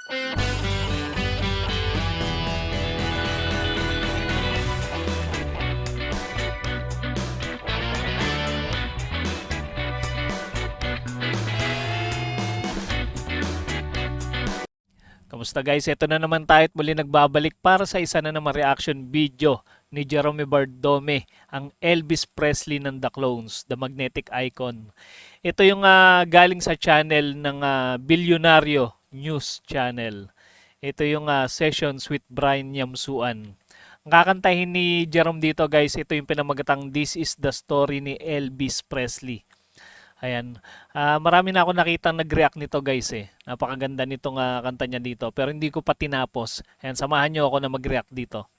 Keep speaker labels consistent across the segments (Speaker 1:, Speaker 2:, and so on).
Speaker 1: Kamusta guys? Ito na naman tayo at muli nagbabalik para sa isa na naman reaction video ni Jerome Bardome, ang Elvis Presley ng The Clones, The Magnetic Icon. Ito yung galing sa channel ng Bilyonaryo News Channel. Ito yung Sessions with Brian Yamsuan. Ang kakantahin ni Jerome dito guys, ito yung pinamagatang This is the Story ni Elvis Presley. Ayan. Marami na ako nakitang nag-react nito guys eh. Napakaganda nitong kanta niya dito. Pero hindi ko pa tinapos. Ayan, samahan nyo ako na mag-react dito.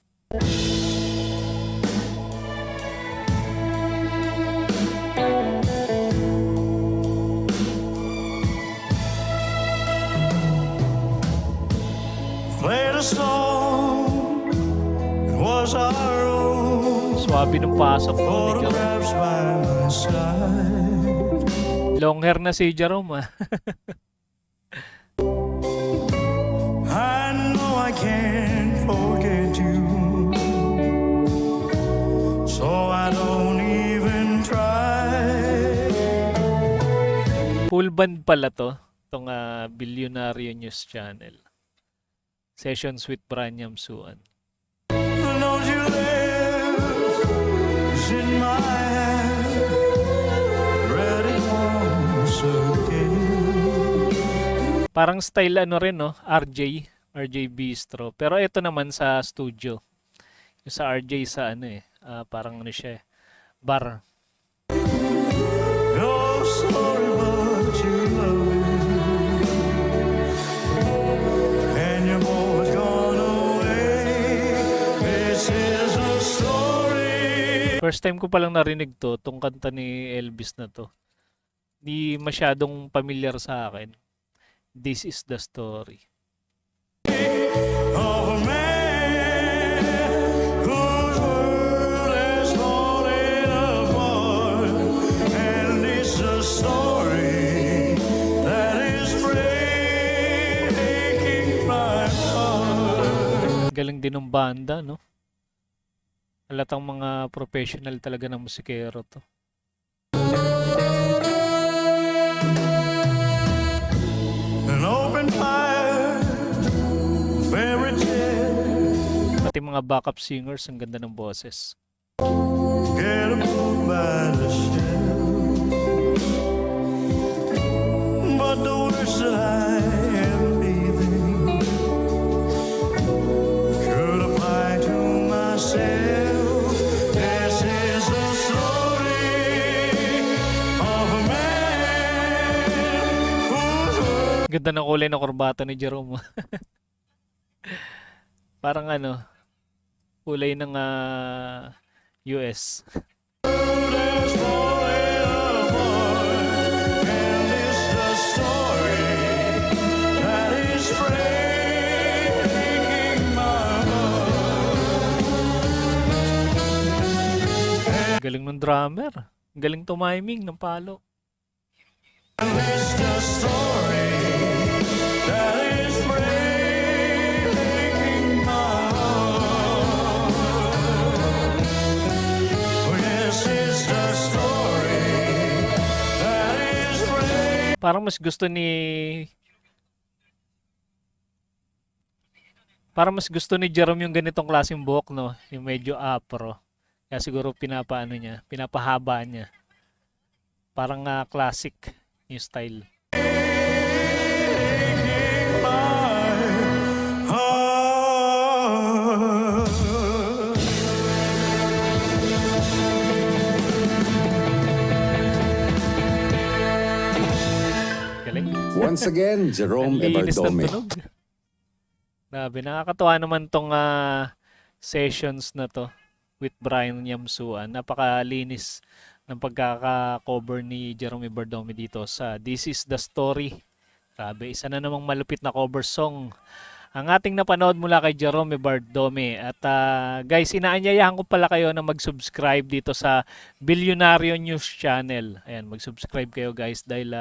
Speaker 2: Played a song, it was our own.
Speaker 1: Swabe ng pasok to ni Jerome.
Speaker 2: Photographs by my side.
Speaker 1: Long hair na si Jerome
Speaker 2: I know I can't forget you, so I don't even try.
Speaker 1: Full band pala to. Itong Bilyonaryo News Channel. Sessions with Brian Yamsuan.
Speaker 2: Don't you live is in my hand, ready once again.
Speaker 1: Parang style ano rin no, RJ Bistro. Pero ito naman sa studio. Yung sa RJ sa ano parang ano siya bar.
Speaker 2: You're sorry but you love me, and you're both gone away. This is a story.
Speaker 1: First time ko palang narinig to, tong kanta ni Elvis na to. Di masyadong familiar sa akin. This is the story.
Speaker 2: Of a man whose world is falling apart, and it's a story that is breaking my heart.
Speaker 1: Galing din ng banda, no? Halatang mga professional talaga ng musikero to.
Speaker 2: An open fire, fairy tale,
Speaker 1: Pati mga backup singers, ang ganda ng boses.
Speaker 2: get a book by the shelf, but the words that I am breathing could apply to myself. This is the story of a man whose world.
Speaker 1: Ganda ng kulay ng korbata ni Jerome. Parang ano, kulay ng US.
Speaker 2: is falling apart, and it's the story that is breaking my heart.
Speaker 1: Galing ng drummer. Galing tumiming ng palo.
Speaker 2: And it's the story that is breaking my heart. Oh, yes, it's the story that is breaking.
Speaker 1: Parang mas gusto ni Jerome yung ganitong klaseng buhok, no? Yung medyo afro. Kaya siguro pinapahaba niya. Parang classic yung style. Galing.
Speaker 3: Once again, Jerome
Speaker 1: Ang linis ng
Speaker 3: Bardome.
Speaker 1: tunog. Grabe, nakakatuwa naman tong sessions na to with Brian Yamsuan. Napakalinis ng pagkaka-cover ni Jerome Bardome dito sa This is the Story. Grabe, isa na namang malupit na cover song ang ating napanood mula kay Jerome Bardome. At guys, inaanyayahan ko pala kayo na mag-subscribe dito sa Bilyonaryo News Channel. Ayan, mag-subscribe kayo guys dahil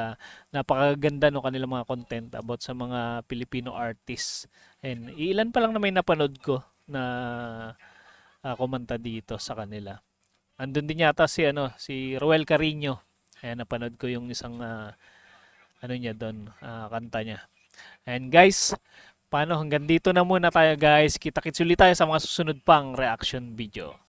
Speaker 1: napakaganda no kanilang mga content about sa mga Filipino artists. And ilan pa lang na may napanood ko na kumanta dito sa kanila. Andun din yata si Roel Carino. Ayan, napanood ko yung isang niya doon, kanta niya. And guys, paano hanggang dito na muna tayo guys. Kita-kits ulit tayo sa mga susunod pang reaction video.